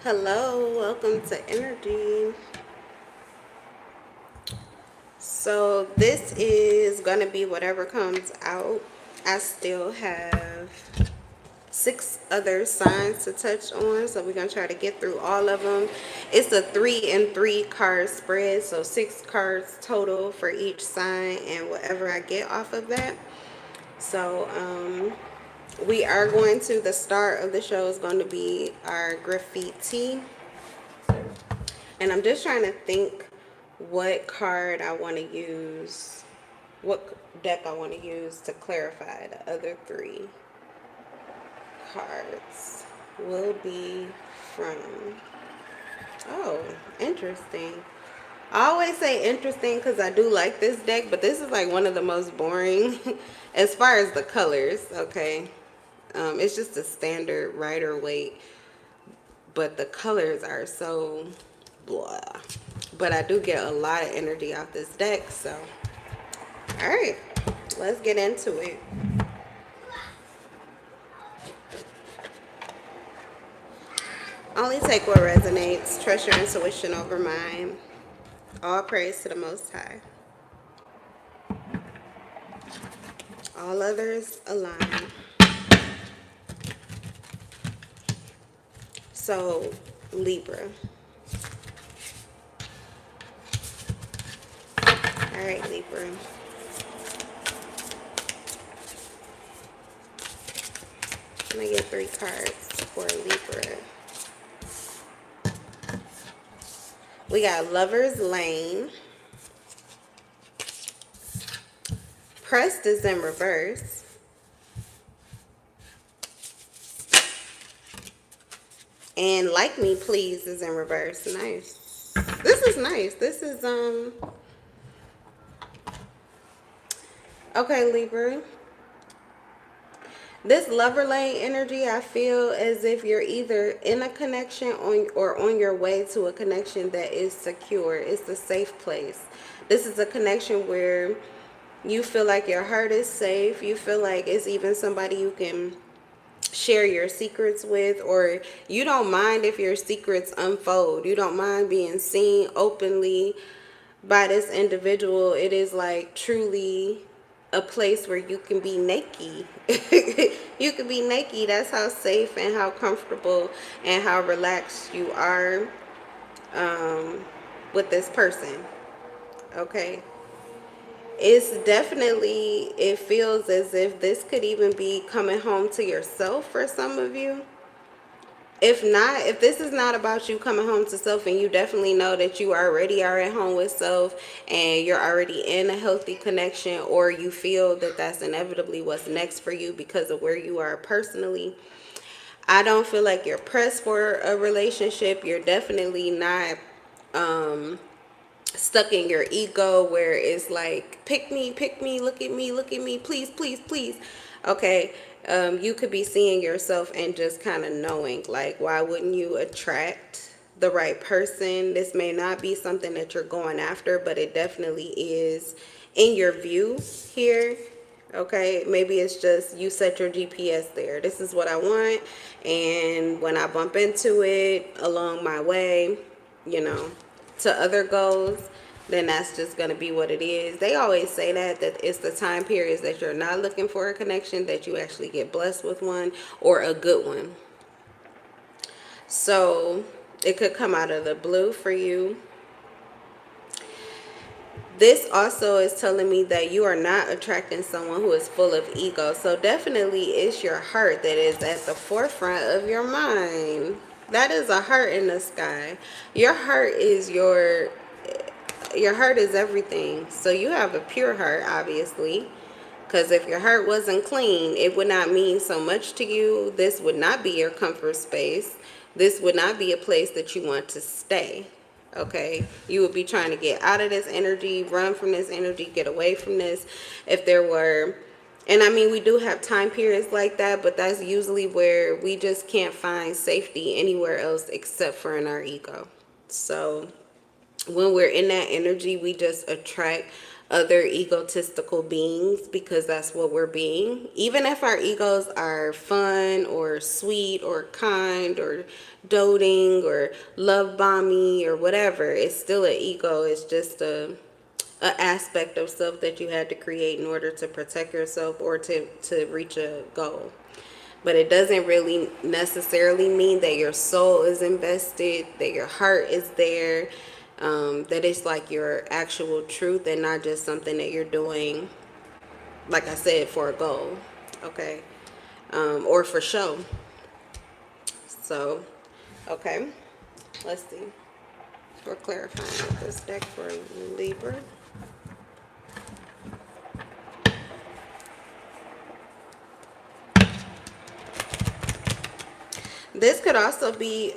Hello, welcome to Energy. So this is gonna be whatever comes out. I still have 6 other signs to touch on, so we're gonna try to get through all of them. It's a 3 and 3 card spread, so 6 cards total for each sign and whatever I get off of that. So we are going to, the start of the show is going to be our graffiti. And I'm just trying to think what card I want to use, what deck I want to use to clarify. The other 3 cards will be from, oh, interesting. I always say interesting because I do like this deck, but this is like one of the most boring as far as the colors, okay? It's just a standard Rider Waite, but the colors are so blah. But I do get a lot of energy off this deck, so all right, let's get into it. Only take what resonates. Trust your intuition over mine. All praise to the Most High. All others align. So, Libra. All right, Libra. I'm gonna get 3 cards for Libra. We got Lover's Lane. Pressed is in reverse. And Like Me Please is in reverse. Nice. This is nice. This is okay, Libra. This lover lane energy, I feel as if you're either in a connection or on your way to a connection that is secure. It's a safe place. This is a connection where you feel like your heart is safe. You feel like it's even somebody you can share your secrets with, or you don't mind if your secrets unfold. You don't mind being seen openly by this individual. It is like truly a place where you can be naked. You can be naked. That's how safe and how comfortable and how relaxed you are with this person. Okay. It's definitely, it feels as if this could even be coming home to yourself for some of you. If not, if this is not about you coming home to self, and you definitely know that you already are at home with self and you're already in a healthy connection, or you feel that that's inevitably what's next for you because of where you are personally, I don't feel like you're pressed for a relationship. You're definitely not stuck in your ego where it's like, pick me, look at me, please, please, please. Okay. You could be seeing yourself and just kind of knowing, like, why wouldn't you attract the right person? This may not be something that you're going after, but it definitely is in your view here. Okay, maybe it's just you set your GPS there. This is what I want, and when I bump into it along my way, you know, to other goals, then that's just going to be what it is. They always say that it's the time periods that you're not looking for a connection that you actually get blessed with one, or a good one. So it could come out of the blue for you. This also is telling me that you are not attracting someone who is full of ego. So definitely it's your heart that is at the forefront of your mind. That is a heart in the sky. Your heart is your heart is everything. So you have a pure heart, obviously. Because if your heart wasn't clean, it would not mean so much to you. This would not be your comfort space. This would not be a place that you want to stay. Okay, you would be trying to get out of this energy, run from this energy, get away from this. If there were, and I mean, we do have time periods like that, but that's usually where we just can't find safety anywhere else except for in our ego. So when we're in that energy, we just attract other egotistical beings, because that's what we're being. Even if our egos are fun or sweet or kind or doting or love bomby or whatever, it's still an ego. It's just a aspect of self that you had to create in order to protect yourself or to reach a goal. But it doesn't really necessarily mean that your soul is invested, that your heart is there, that it's like your actual truth and not just something that you're doing, like I said, for a goal, okay, or for show. So, okay, let's see. We're clarifying with this deck for Libra. This could also be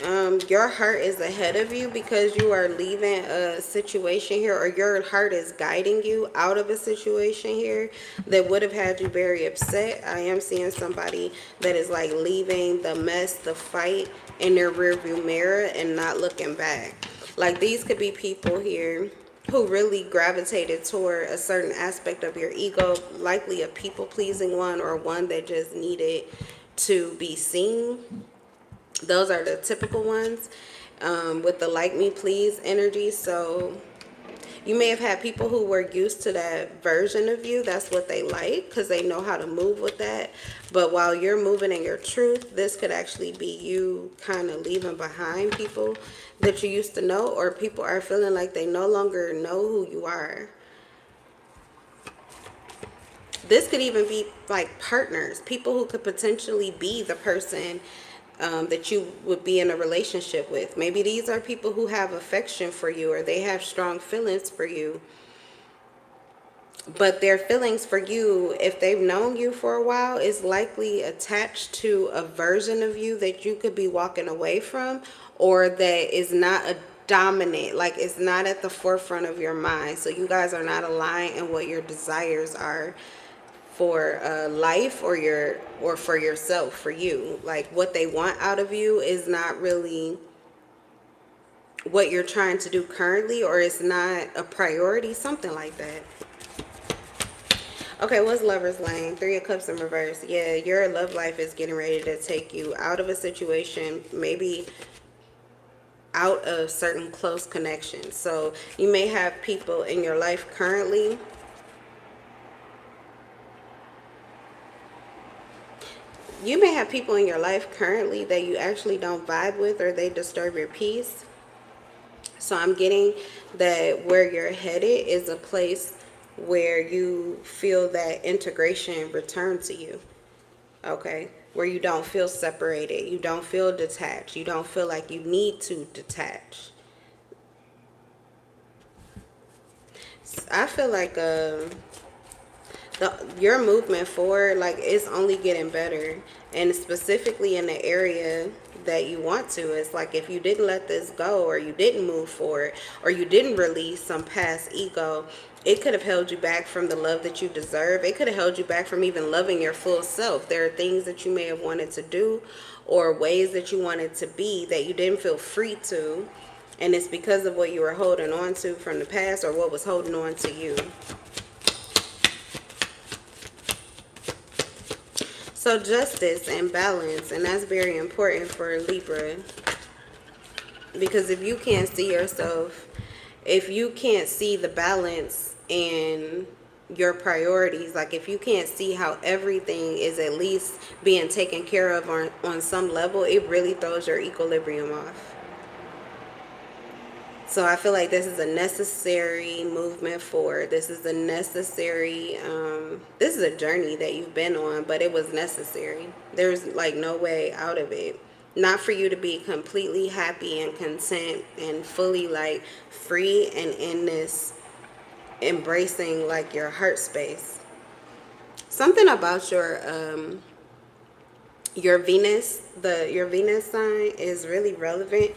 your heart is ahead of you because you are leaving a situation here, or your heart is guiding you out of a situation here that would have had you very upset. I am seeing somebody that is like leaving the mess, the fight in their rearview mirror and not looking back. Like these could be people here who really gravitated toward a certain aspect of your ego, likely a people-pleasing one or one that just needed to be seen. Those are the typical ones with the like me please energy. So you may have had people who were used to that version of you. That's what they like because they know how to move with that. But while you're moving in your truth, this could actually be you kind of leaving behind people that you used to know, or people are feeling like they no longer know who you are. This could even be like partners, people who could potentially be the person that you would be in a relationship with. Maybe these are people who have affection for you, or they have strong feelings for you. But their feelings for you, if they've known you for a while, is likely attached to a version of you that you could be walking away from, or that is not a dominant, like it's not at the forefront of your mind. So you guys are not aligned in what your desires are for life, or for yourself, for you. Like what they want out of you is not really what you're trying to do currently, or it's not a priority, something like that. Okay, what's Lover's Lane? 3 of Cups in reverse. Yeah, your love life is getting ready to take you out of a situation, maybe out of certain close connections. So you may have people in your life currently that you actually don't vibe with, or they disturb your peace. So I'm getting that where you're headed is a place where you feel that integration return to you. Okay, where you don't feel separated, you don't feel detached, you don't feel like you need to detach. I feel like your movement forward, like it's only getting better, and specifically in the area that you want to. It's like if you didn't let this go, or you didn't move forward, or you didn't release some past ego, it could have held you back from the love that you deserve. It could have held you back from even loving your full self. There are things that you may have wanted to do, or ways that you wanted to be that you didn't feel free to, and it's because of what you were holding on to from the past, or what was holding on to you. So justice and balance, and that's very important for Libra. Because if you can't see yourself, if you can't see the balance in your priorities, like if you can't see how everything is at least being taken care of on some level, it really throws your equilibrium off. So I feel like this is a necessary movement forward. This is a necessary, this is a journey that you've been on, but it was necessary. There's like no way out of it. Not for you to be completely happy and content and fully like free and in this embracing like your heart space. Something about your Venus, your Venus sign is really relevant.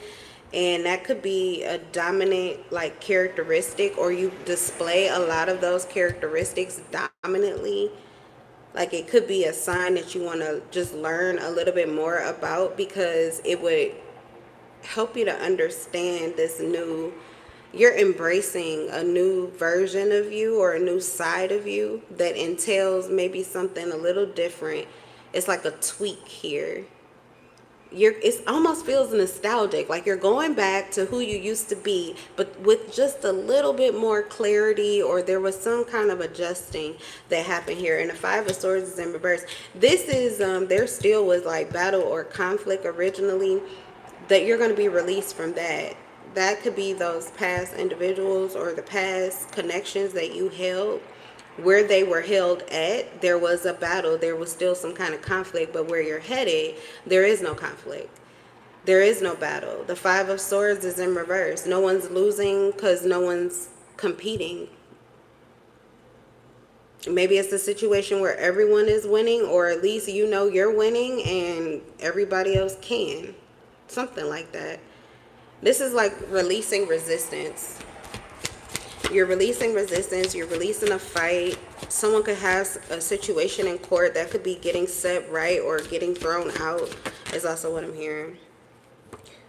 And that could be a dominant like characteristic, or you display a lot of those characteristics dominantly. Like it could be a sign that you want to just learn a little bit more about, because it would help you to understand this new you're embracing a new version of you or a new side of you that entails maybe something a little different. It's like a tweak here. It almost feels nostalgic, like you're going back to who you used to be, but with just a little bit more clarity, or there was some kind of adjusting that happened here. And the Five of Swords is in reverse. This is there still was like battle or conflict originally, that you're going to be released from that. That could be those past individuals or the past connections that you held. Where they were held at, there was a battle, there was still some kind of conflict, but where you're headed, there is no conflict. There is no battle. The Five of Swords is in reverse. No one's losing because no one's competing. Maybe it's a situation where everyone is winning, or at least you know you're winning and everybody else can. Something like that. This is like releasing resistance. You're releasing resistance. You're releasing a fight. Someone could have a situation in court that could be getting set right or getting thrown out, is also what I'm hearing.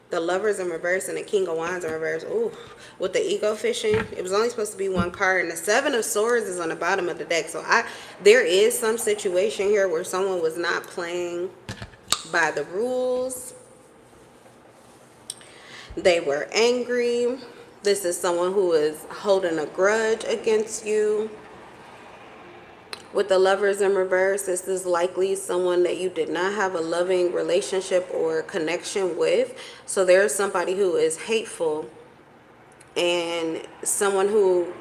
The Lovers in reverse and the King of Wands in reverse. Ooh, with the ego fishing, it was only supposed to be one card. And the Seven of Swords is on the bottom of the deck. So there is some situation here where someone was not playing by the rules. They were angry. This is someone who is holding a grudge against you. With the Lovers in reverse, this is likely someone that you did not have a loving relationship or connection with. So there's somebody who is hateful and someone who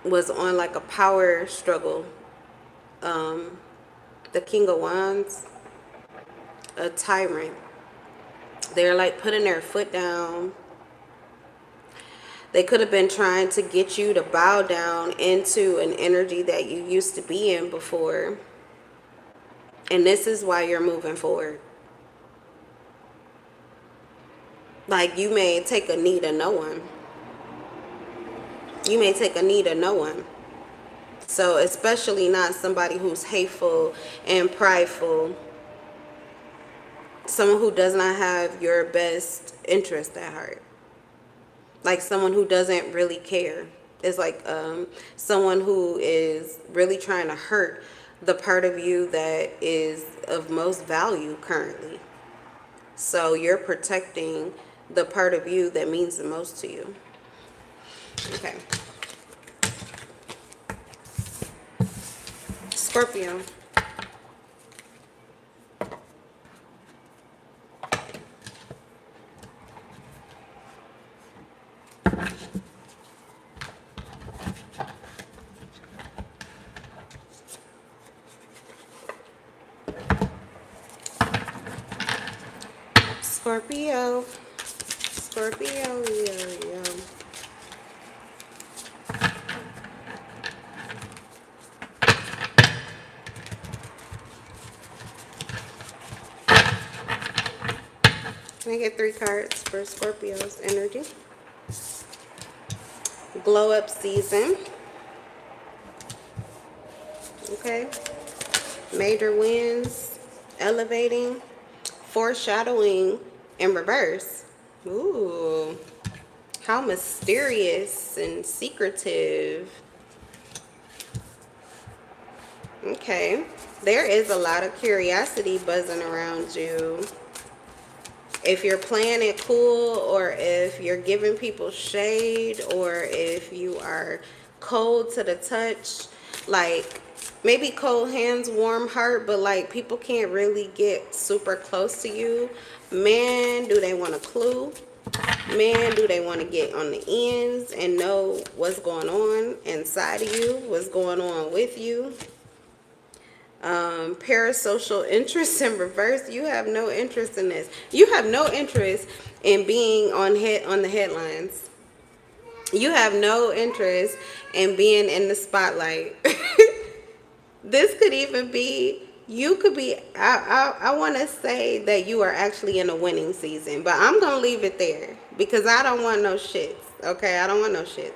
was on like a power struggle. The King of Wands, a tyrant. They're like putting their foot down. They could have been trying to get you to bow down into an energy that you used to be in before. And this is why you're moving forward. Like you may take a knee to no one. You may take a knee to no one. So especially not somebody who's hateful and prideful. Someone who does not have your best interest at heart. Like someone who doesn't really care. It's like someone who is really trying to hurt the part of you that is of most value currently. So you're protecting the part of you that means the most to you. Okay. Scorpio. Scorpio. Scorpio, yo. Can I get 3 cards for Scorpio's energy? Glow up season. Okay. Major wins. Elevating. Foreshadowing in reverse. Ooh. How mysterious and secretive. Okay. There is a lot of curiosity buzzing around you. If you're playing it cool, or if you're giving people shade, or if you are cold to the touch, like maybe cold hands, warm heart, but like people can't really get super close to you. Man, do they want a clue? Man, do they want to get on the ends and know what's going on inside of you, what's going on with you. Parasocial interest in reverse. You have no interest in this. You have no interest in being on the headlines. You have no interest in being in the spotlight. This could even be, you could be, I want to say that you are actually in a winning season, but I'm going to leave it there because I don't want no shits. Okay, I don't want no shits.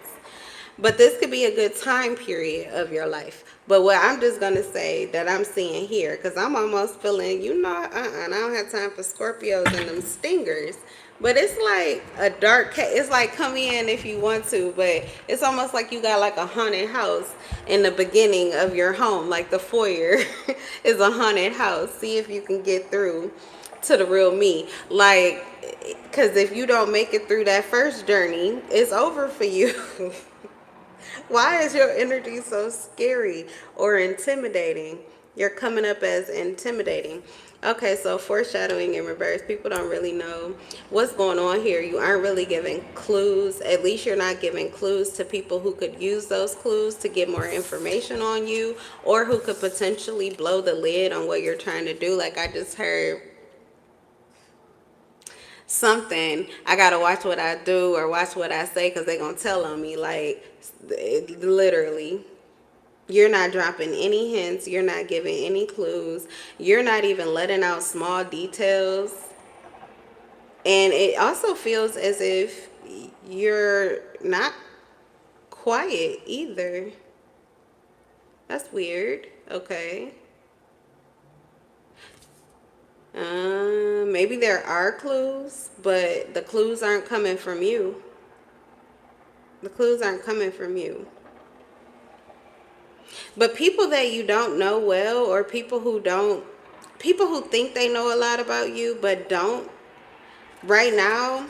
But this could be a good time period of your life. But what I'm just going to say that I'm seeing here, because I'm almost feeling, I don't have time for Scorpios and them stingers. But it's like a dark it's like come in if you want to, but it's almost like you got like a haunted house in the beginning of your home. Like the foyer is a haunted house. See if you can get through to the real me. Like, because if you don't make it through that first journey, it's over for you. Why is your energy so scary or intimidating? You're coming up as intimidating. Okay, so foreshadowing in reverse. People don't really know what's going on here. You aren't really giving clues. At least you're not giving clues to people who could use those clues to get more information on you, or who could potentially blow the lid on what you're trying to do. Like I just heard something, I gotta watch what I do or watch what I say because they're gonna tell on me. Like, literally, you're not dropping any hints, you're not giving any clues, you're not even letting out small details. And it also feels as if you're not quiet either. That's weird. Okay. Maybe there are clues, but the clues aren't coming from you. The clues aren't coming from you. But people that you don't know well, or people who think they know a lot about you but don't right now,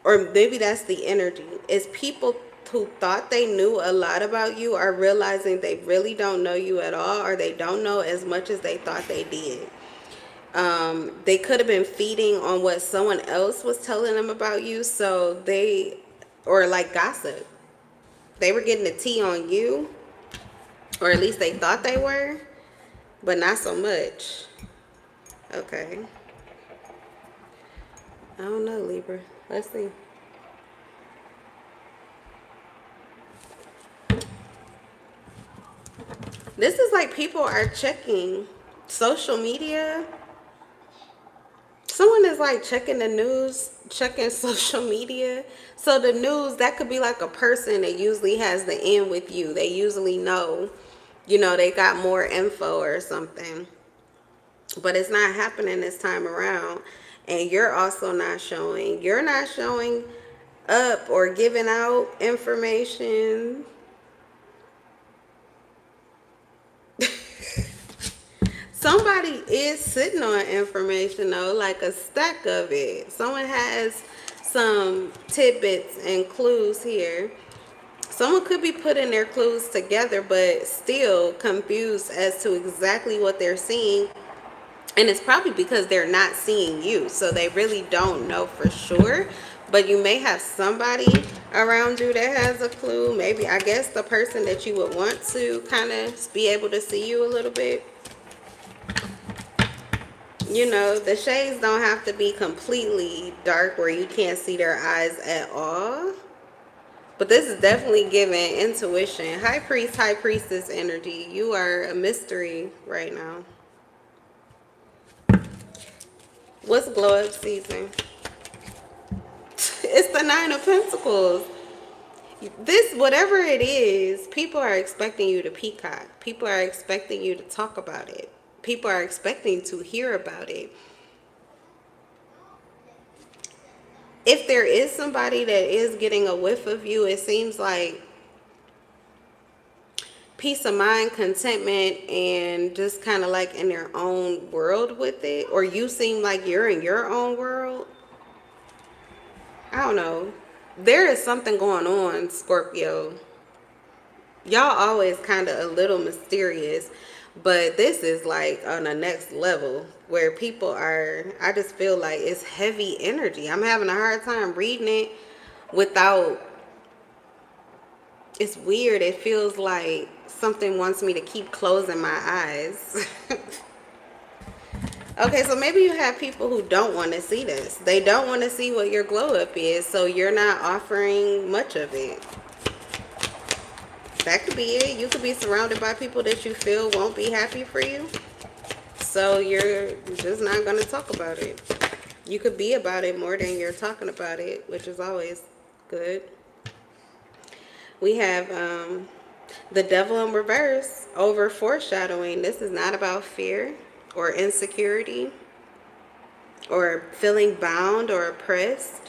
or maybe that's the energy, is people who thought they knew a lot about you are realizing they really don't know you at all, or they don't know as much as they thought they did. They could have been feeding on what someone else was telling them about you, so or like gossip. They were getting the tea on you, or at least they thought they were, but not so much. Okay. I don't know, Libra. Let's see. This is like people are checking social media. Someone is like checking the news, checking social media. So the news, that could be like a person that usually has the end with you. They usually know, they got more info or something. But it's not happening this time around. And you're also not showing. You're not showing up or giving out information. Somebody is sitting on information though, like a stack of it. Someone has some tidbits and clues here. Someone could be putting their clues together, but still confused as to exactly what they're seeing. And it's probably because they're not seeing you, so they really don't know for sure. But you may have somebody around you that has a clue. Maybe, I guess, the person that you would want to kind of be able to see you a little bit. The shades don't have to be completely dark where you can't see their eyes at all. But this is definitely giving intuition. High priest, high priestess energy. You are a mystery right now. What's glow up season? It's the Nine of Pentacles. Whatever it is, people are expecting you to peacock. People are expecting you to talk about it. People are expecting to hear about it. If there is somebody that is getting a whiff of you, it seems like peace of mind, contentment, and just kind of like in their own world with it. Or you seem like you're in your own world. I don't know. There is something going on, Scorpio. Y'all always kind of a little mysterious. But this is like on the next level where people are, I just feel like it's heavy energy. I'm having a hard time reading it without, it's weird. It feels like something wants me to keep closing my eyes. Okay, so maybe you have people who don't want to see this. They don't want to see what your glow up is, so you're not offering much of it. That could be it. You could be surrounded by people that you feel won't be happy for you. So you're just not going to talk about it. You could be about it more than you're talking about it, which is always good. We have the devil in reverse, over foreshadowing. This is not about fear or insecurity. or feeling bound or oppressed.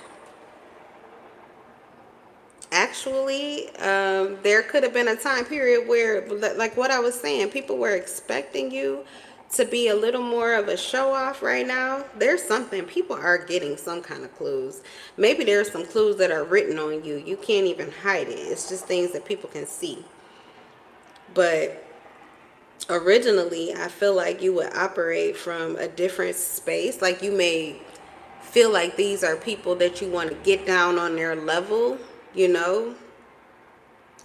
Actually, there could have been a time period where, like what I was saying, people were expecting you to be a little more of a show off. Right now there's something, people are getting some kind of clues. Maybe there's some clues that are written on you. You can't even hide it. It's just things that people can see. But originally, I feel like you would operate from a different space. Like you may feel like these are people that you want to get down on their level, you know,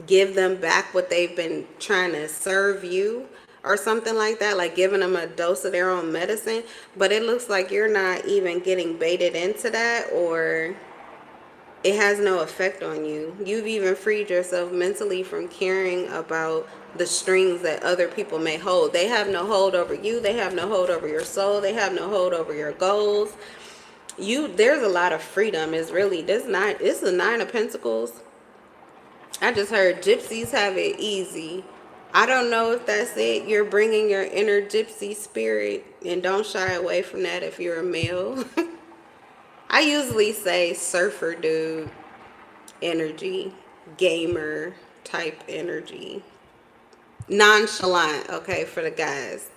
give them back what they've been trying to serve you or something like that, like giving them a dose of their own medicine. But it looks like you're not even getting baited into that, or it has no effect on you. You've even freed yourself mentally from caring about the strings that other people may hold. They have no hold over you. They have no hold over your soul. They have no hold over your goals. There's a lot of freedom. It's really, it's the Nine of Pentacles. I just heard gypsies have it easy. I don't know if that's it. You're bringing your inner gypsy spirit, and don't shy away from that if you're a male. I usually say surfer dude energy, gamer type energy, nonchalant, okay, for the guys,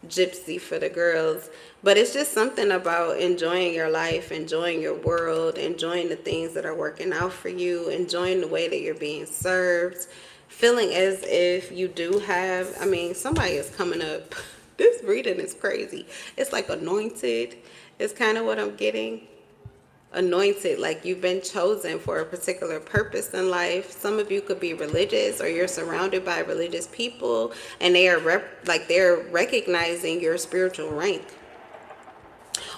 gypsy for the girls. But it's just something about enjoying your life, enjoying your world, enjoying the things that are working out for you, enjoying the way that you're being served, feeling as if you do have, I mean, somebody is coming up. This reading is crazy. It's like anointed. It's kind of what I'm getting. Anointed, like you've been chosen for a particular purpose in life. Some of you could be religious, or you're surrounded by religious people, and they are they're recognizing your spiritual rank,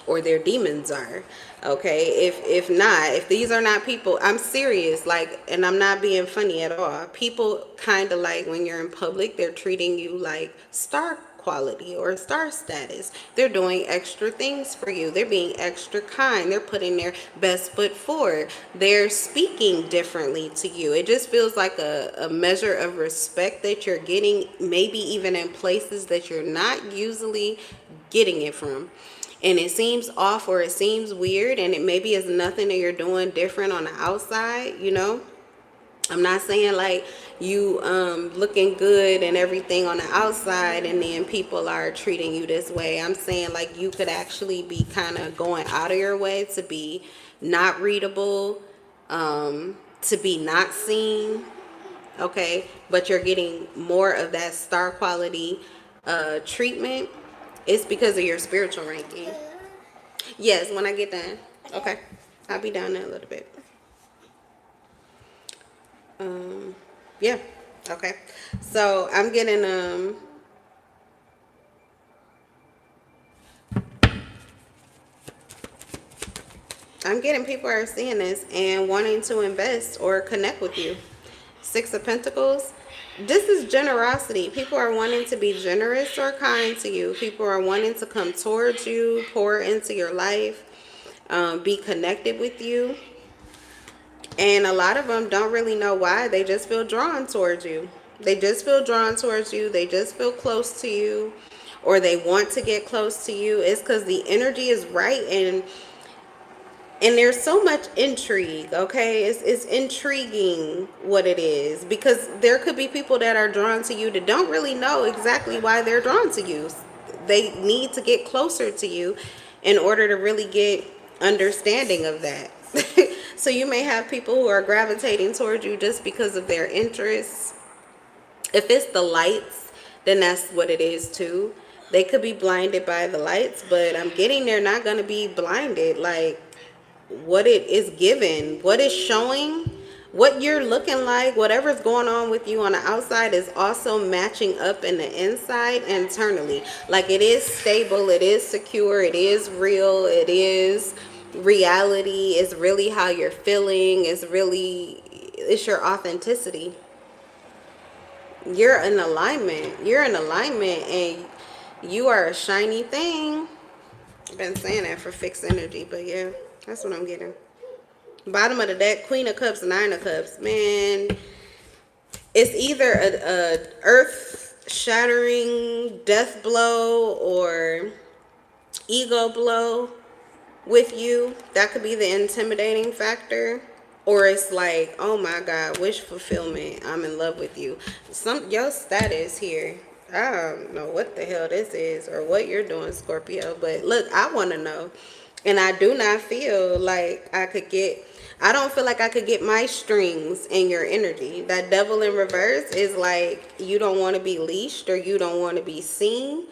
or their demons are. Okay, if not, if these are not people, I'm serious, like, and I'm not being funny at all. People kind of like, when you're in public, they're treating you like star quality or star status. They're doing extra things for you. They're being extra kind. They're putting their best foot forward. They're speaking differently to you. It just feels like a measure of respect that you're getting, maybe even in places that you're not usually getting it from. And it seems off, or it seems weird, and it maybe is nothing that you're doing different on the outside, you know. I'm not saying like you looking good and everything on the outside, and then people are treating you this way. I'm saying like you could actually be kind of going out of your way to be not readable, to be not seen, okay? But you're getting more of that star quality treatment. It's because of your spiritual ranking. Yes, when I get done. Okay. I'll be down there a little bit. Yeah. Okay. So I'm getting people are seeing this and wanting to invest or connect with you. Six of Pentacles. This is generosity. People are wanting to be generous or kind to you. People are wanting to come towards you, pour into your life, be connected with you. And a lot of them don't really know why. They just feel drawn towards you. They just feel drawn towards you. They just feel close to you, or they want to get close to you. It's because the energy is right, and there's so much intrigue, okay? It's intriguing what it is, because there could be people that are drawn to you that don't really know exactly why they're drawn to you. They need to get closer to you in order to really get understanding of that. So you may have people who are gravitating towards you just because of their interests. If it's the lights, then that's what it is too. They could be blinded by the lights, but I'm getting they're not going to be blinded. Like, what it is given, what is showing, what you're looking like, whatever's going on with you on the outside is also matching up in the inside internally. Like, it is stable, it is secure, it is real, it is reality. It's really how you're feeling. It's your authenticity. You're in alignment. You're in alignment, and you are a shiny thing. I've been saying that for fixed energy, but yeah, that's what I'm getting. Bottom of the deck, Queen of Cups, Nine of Cups. Man, it's either a earth-shattering death blow or ego blow. with you. That could be the intimidating factor. Or it's like, oh my God, wish fulfillment. I'm in love with you. Your status here. I don't know what the hell this is or what you're doing, Scorpio. But look, I want to know. And I do not feel like I don't feel like I could get my strings in your energy. That devil in reverse is like, you don't want to be leashed or you don't want to be seen.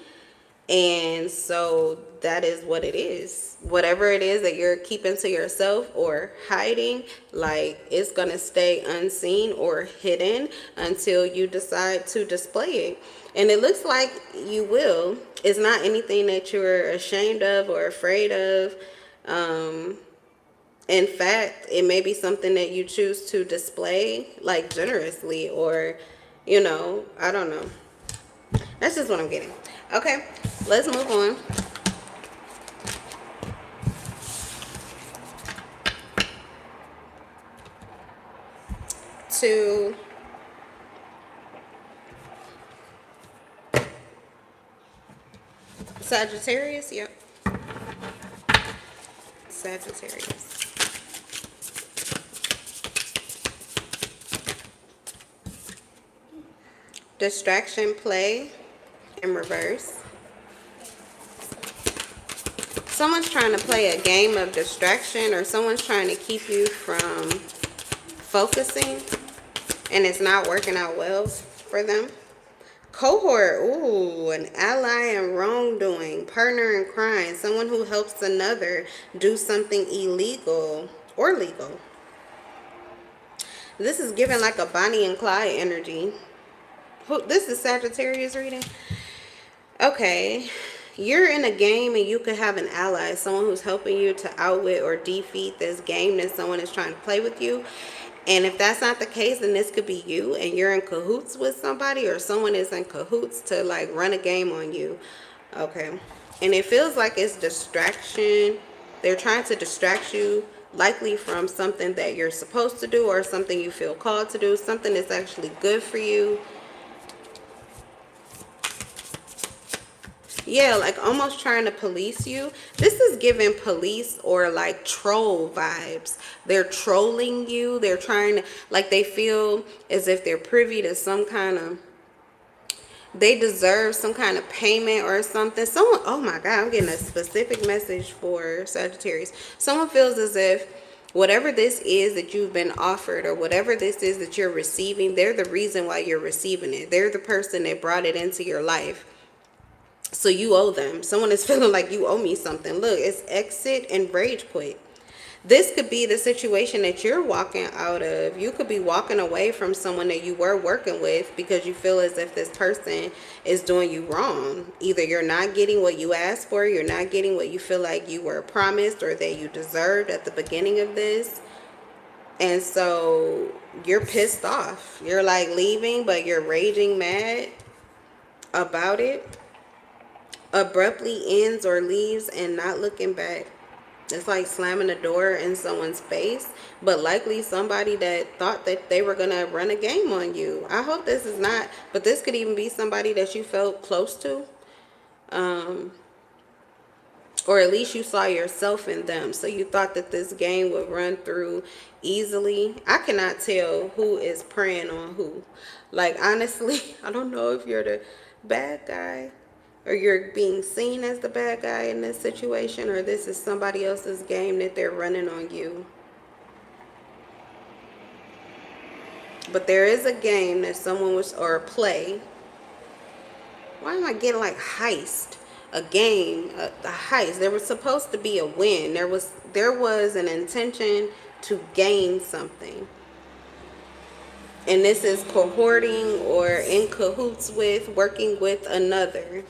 And so that is what it is. Whatever it is that you're keeping to yourself or hiding, like, it's going to stay unseen or hidden until you decide to display it. And it looks like you will. It's not anything that you're ashamed of or afraid of. In fact, it may be something that you choose to display, like, generously, or, I don't know. That's just what I'm getting. Okay, let's move on. To Sagittarius, yep. Sagittarius. Distraction play in reverse. Someone's trying to play a game of distraction, or someone's trying to keep you from focusing, and it's not working out well for them. Cohort, ooh, an ally in wrongdoing, partner in crime, someone who helps another do something illegal or legal. This is giving like a Bonnie and Clyde energy. This is Sagittarius reading. Okay, you're in a game and you could have an ally, someone who's helping you to outwit or defeat this game that someone is trying to play with you. And if that's not the case, then this could be you and you're in cahoots with somebody, or someone is in cahoots to like run a game on you. Okay, and it feels like it's distraction. They're trying to distract you, likely from something that you're supposed to do or something you feel called to do, something that's actually good for you. Yeah, like almost trying to police you. This is giving police or like troll vibes. They're trolling you. They're trying to, like, they feel as if they're privy to some kind of, they deserve some kind of payment or something. Someone, oh my God, I'm getting a specific message for Sagittarius. Someone feels as if whatever this is that you've been offered, or whatever this is that you're receiving, they're the reason why you're receiving it. They're the person that brought it into your life. So you owe them. Someone is feeling like you owe me something. Look, it's exit and rage quit. This could be the situation that you're walking out of. You could be walking away from someone that you were working with because you feel as if this person is doing you wrong. Either you're not getting what you asked for, you're not getting what you feel like you were promised or that you deserved at the beginning of this. And so you're pissed off. You're like leaving, but you're raging mad about it. Abruptly ends or leaves and not looking back. It's like slamming a door in someone's face, but likely somebody that thought that they were gonna run a game on you. I hope this is not, but this could even be somebody that you felt close to, or at least you saw yourself in them, so you thought that this game would run through easily. I cannot tell who is preying on who. Like, honestly, I don't know if you're the bad guy or you're being seen as the bad guy in this situation, or this is somebody else's game that they're running on you. But there is a game that someone was, or a play. Why am I getting like heist? A game, a heist. There was supposed to be a win. There was an intention to gain something. And this is cohorting or in cahoots with, working with another.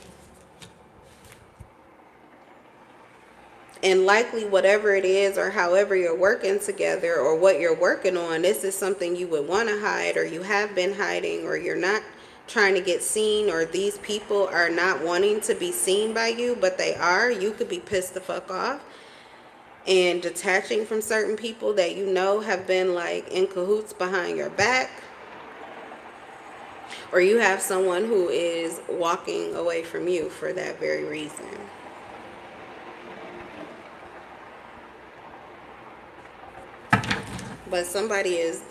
And likely whatever it is, or however you're working together, or what you're working on, this is something you would want to hide, or you have been hiding, or you're not trying to get seen, or these people are not wanting to be seen by you, but they are. You could be pissed the fuck off and detaching from certain people that you know have been like in cahoots behind your back. Or you have someone who is walking away from you for that very reason. But somebody is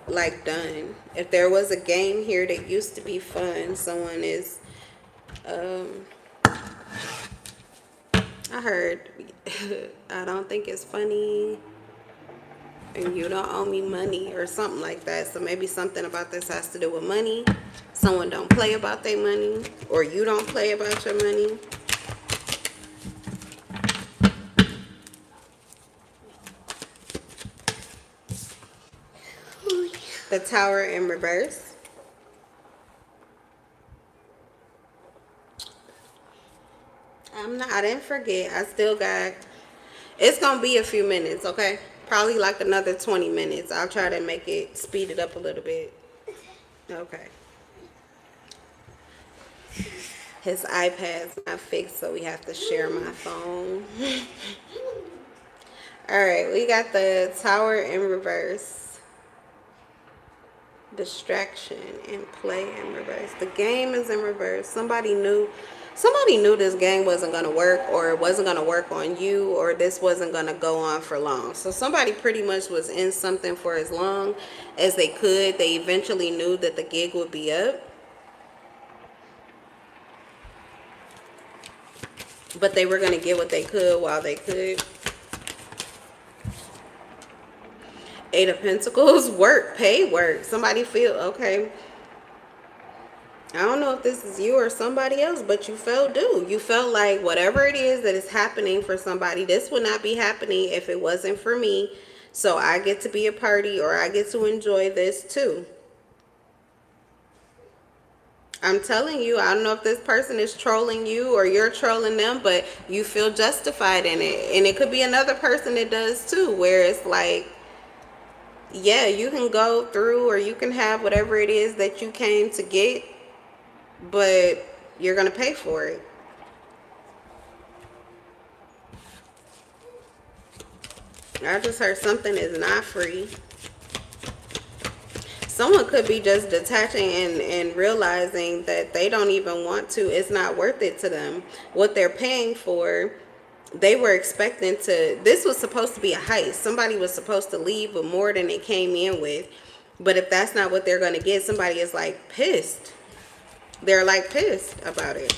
like done. If there was a game here that used to be fun, someone is I heard I don't think it's funny and you don't owe me money or something like that. So maybe something about this has to do with money. Someone don't play about their money, or you don't play about your money. The Tower in reverse. I didn't forget. I still got, it's gonna be a few minutes, okay? Probably like another 20 minutes. I'll try to make it, speed it up a little bit. Okay. His iPad's not fixed, so we have to share my phone. Alright, we got the Tower in reverse. Distraction and play in reverse. The game is in reverse. Somebody knew this game wasn't going to work, or it wasn't going to work on you, or this wasn't going to go on for long. So somebody pretty much was in something for as long as they could. They eventually knew that the gig would be up, but they were going to get what they could while they could. Eight of Pentacles, work, paid work. Somebody feel, okay, I don't know if this is you or somebody else, but you felt due. You felt like whatever it is that is happening for somebody, this would not be happening if it wasn't for me. So I get to be a party, or I get to enjoy this too. I'm telling you, I don't know if this person is trolling you or you're trolling them, but you feel justified in it. And it could be another person that does too, where it's like, yeah, you can go through, or you can have whatever it is that you came to get, but you're going to pay for it. I just heard something is not free. Someone could be just detaching and realizing that they don't even want to. It's not worth it to them. What they're paying for, they were expecting to, this was supposed to be a heist. Somebody was supposed to leave with more than they came in with. But if that's not what they're going to get, somebody is like pissed. They're like pissed about it.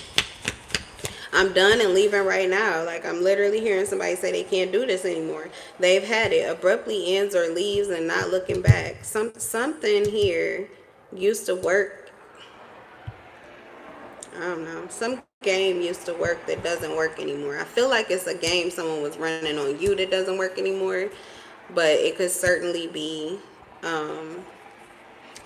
I'm done and leaving right now. Like, I'm literally hearing somebody say they can't do this anymore. They've had it. Abruptly ends or leaves and not looking back. Something here used to work. I don't know. Some game used to work that doesn't work anymore. I feel like it's a game someone was running on you that doesn't work anymore. But it could certainly be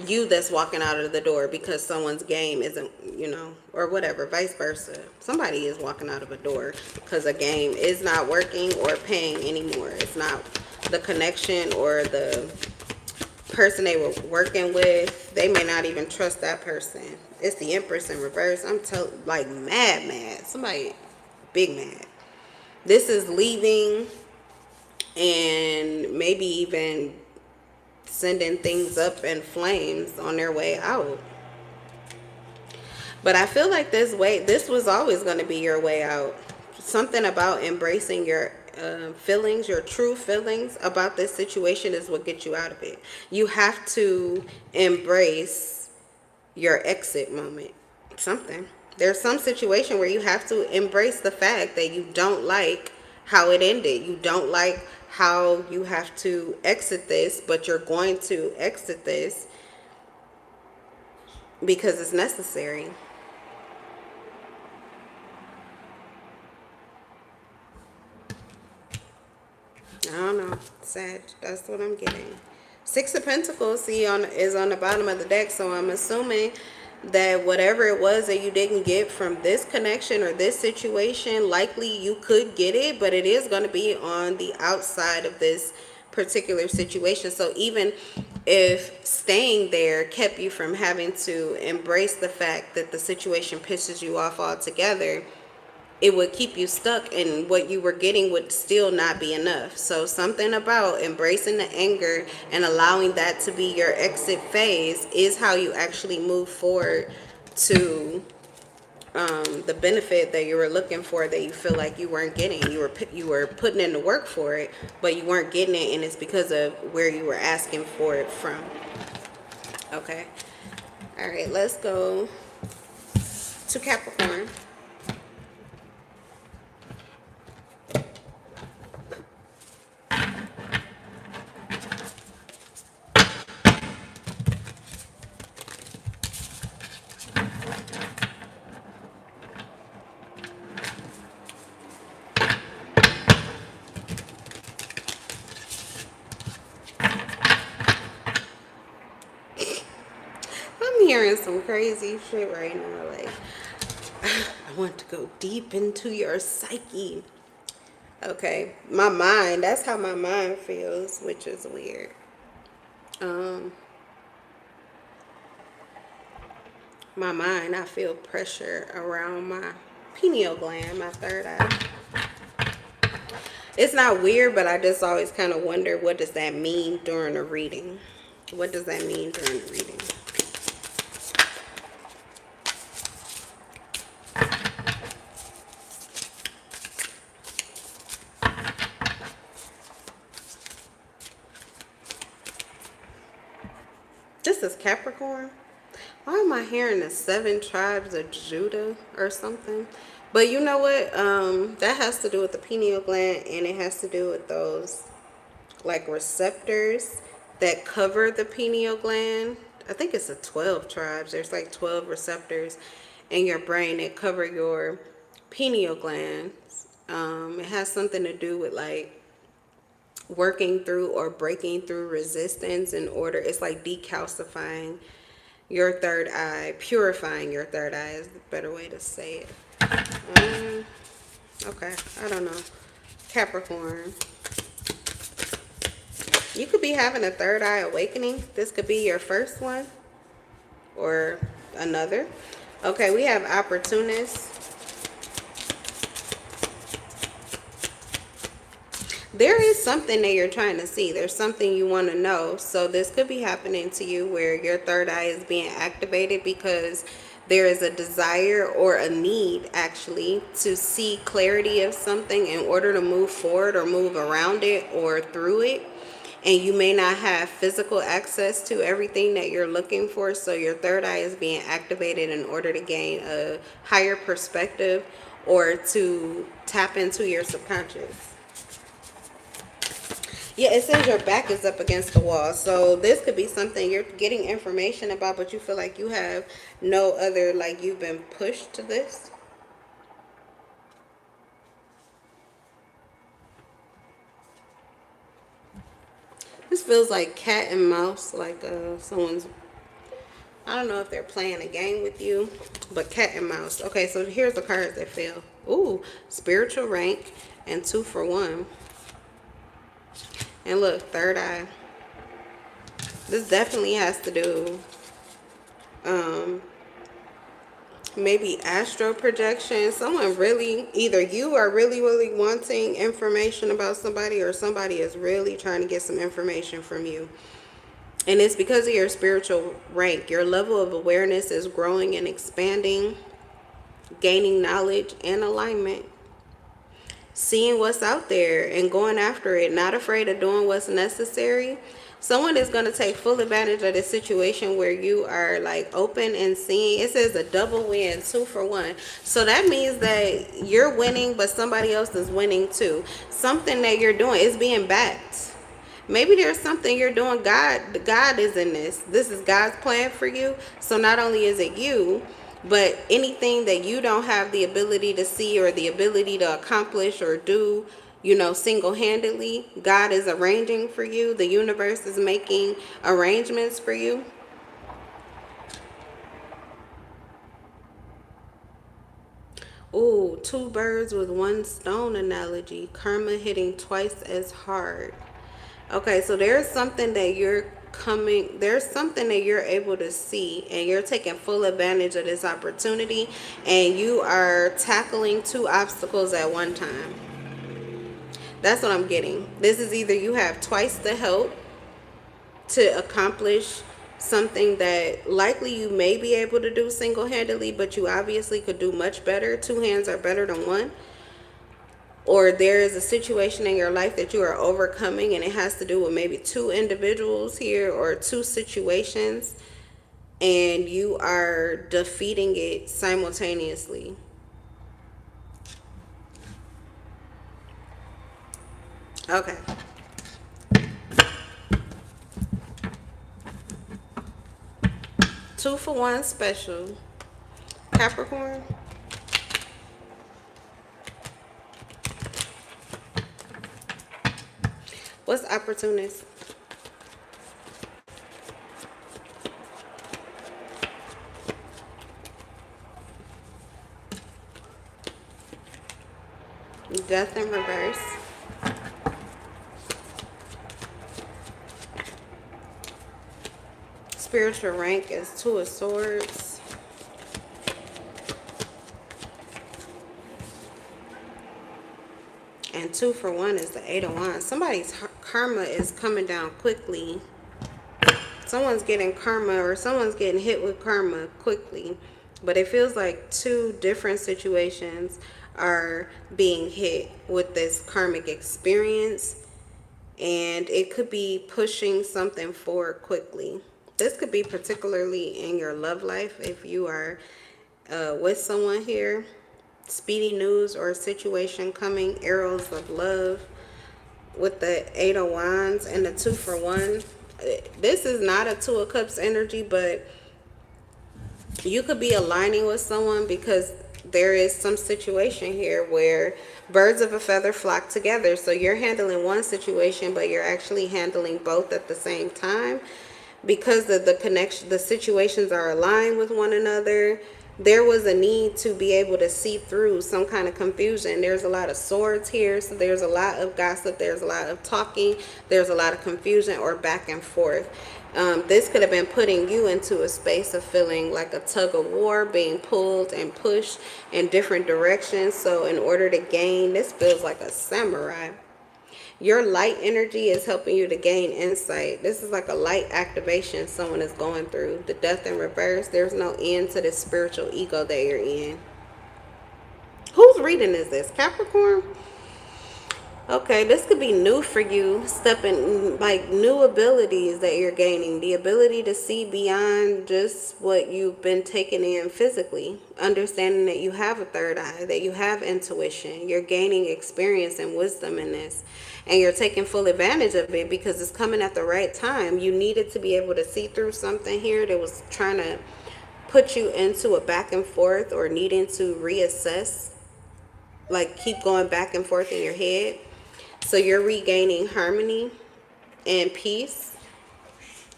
you that's walking out of the door because someone's game isn't, you know, or whatever, vice versa. Somebody is walking out of a door because a game is not working or paying anymore. It's not the connection or the person they were working with. They may not even trust that person. It's the Empress in reverse. I'm like mad. Somebody big mad. This is leaving and maybe even sending things up in flames on their way out. But I feel like this was always going to be your way out. Something about embracing your feelings, your true feelings about this situation is what gets you out of it. You have to embrace your exit moment. There's some situation where you have to embrace the fact that you don't like how it ended. You don't like how you have to exit this, but you're going to exit this because it's necessary. I don't know, Sag, that's what I'm getting. Six of Pentacles, see, is on the bottom of the deck, so I'm assuming that whatever it was that you didn't get from this connection or this situation, likely you could get it, but it is going to be on the outside of this particular situation. So even if staying there kept you from having to embrace the fact that the situation pisses you off altogether, it would keep you stuck, and what you were getting would still not be enough. So something about embracing the anger and allowing that to be your exit phase is how you actually move forward to the benefit that you were looking for that you feel like you weren't getting. You were putting in the work for it, but you weren't getting it, and it's because of where you were asking for it from. Okay. All right, let's go to Capricorn. I'm hearing some crazy shit right now. Like, I want to go deep into your psyche. Okay, my mind, that's how my mind feels, which is weird. My mind, I feel pressure around my pineal gland, my third eye. It's not weird, but I just always kind of wonder, what does that mean during a reading? What does that mean during the reading? This is Capricorn. Why am I hearing the 7 tribes of Judah or something? But you know what? That has to do with the pineal gland, and it has to do with those like receptors that cover the pineal gland. I think it's a 12 tribes. There's like 12 receptors in your brain that cover your pineal glands. It has something to do with like working through or breaking through resistance in order. It's like decalcifying your third eye, purifying your third eye is the better way to say it. Okay, I don't know. Capricorn. You could be having a third eye awakening. This could be your first one or another. Okay, we have opportunists. There is something that you're trying to see. There's something you want to know. So this could be happening to you where your third eye is being activated because there is a desire or a need actually to see clarity of something in order to move forward or move around it or through it. And you may not have physical access to everything that you're looking for. So your third eye is being activated in order to gain a higher perspective or to tap into your subconscious. Yeah, it says your back is up against the wall. So this could be something you're getting information about, but you feel like you have no other, like you've been pushed to this. This feels like cat and mouse, like someone's, I don't know if they're playing a game with you, but cat and mouse. Okay, so here's the cards that fell. Ooh, spiritual rank and 2 for 1. And look, third eye. This definitely has to do maybe astral projection. Someone really, either you are really wanting information about somebody, or somebody is really trying to get some information from you. And it's because of your spiritual rank. Your level of awareness is growing and expanding, gaining knowledge and alignment. Seeing what's out there and going after it, not afraid of doing what's necessary. Someone is going to take full advantage of the situation where you are like open and seeing. It says a double win, 2 for 1. So that means that you're winning, but somebody else is winning too. Something that you're doing is being backed. Maybe there's something you're doing. God is in this. This is God's plan for you. So not only is it you, but anything that you don't have the ability to see or the ability to accomplish or do, you know, single-handedly, God is arranging for you. The universe is making arrangements for you. Ooh, 2 birds with 1 stone analogy. Karma hitting twice as hard. Okay, so there's something that there's something that you're able to see, and you're taking full advantage of this opportunity, and you are tackling 2 obstacles at one time. That's what I'm getting. This is either you have twice the help to accomplish something that likely you may be able to do single-handedly, but you obviously could do much better. Two hands are better than one. Or there is a situation in your life that you are overcoming, and it has to do with maybe two individuals here or two situations, and you are defeating it simultaneously. Okay. Two for one special. Capricorn. What's opportunist? Death in reverse. Spiritual rank is Two of Swords. And two for one is the Eight of Wands. Somebody's karma is coming down quickly. Someone's getting karma, or someone's getting hit with karma quickly. But it feels like two different situations are being hit with this karmic experience. And it could be pushing something forward quickly. This could be particularly in your love life if you are with someone here. Speedy news or situation coming, arrows of love with the Eight of Wands and the two for one. This is not a Two of Cups energy, but you could be aligning with someone because there is some situation here where birds of a feather flock together. So you're handling one situation, but you're actually handling both at the same time because of the connection. The situations are aligned with one another. There was a need to be able to see through some kind of confusion. There's a lot of swords here, so there's a lot of gossip, there's a lot of talking, there's a lot of confusion or back and forth. This could have been putting you into a space of feeling like a tug of war, being pulled and pushed in different directions. So in order to gain, this feels like a samurai. Your light energy is helping you to gain insight. This is like a light activation someone is going through. The Death in reverse. There's no end to the spiritual ego that you're in. Whose reading is this? Capricorn? Okay, this could be new for you. Stepping, like new abilities that you're gaining. The ability to see beyond just what you've been taking in physically. Understanding that you have a third eye, that you have intuition. You're gaining experience and wisdom in this. And you're taking full advantage of it because it's coming at the right time. You needed to be able to see through something here that was trying to put you into a back and forth or needing to reassess. Like keep going back and forth in your head. So you're regaining harmony and peace.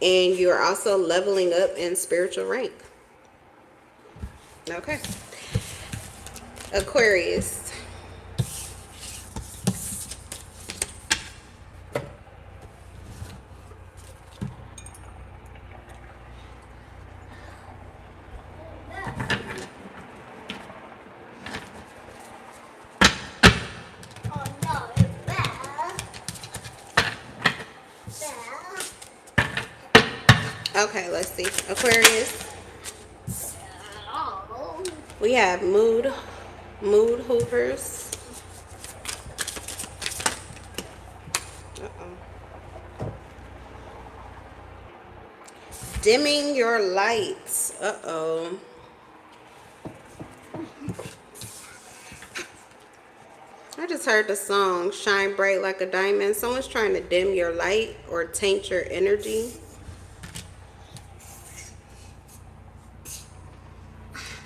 And you're also leveling up in spiritual rank. Okay. Aquarius. Okay, let's see. Aquarius. We have mood hoovers. Dimming your lights. I just heard the song Shine Bright Like a Diamond. Someone's trying to dim your light or taint your energy.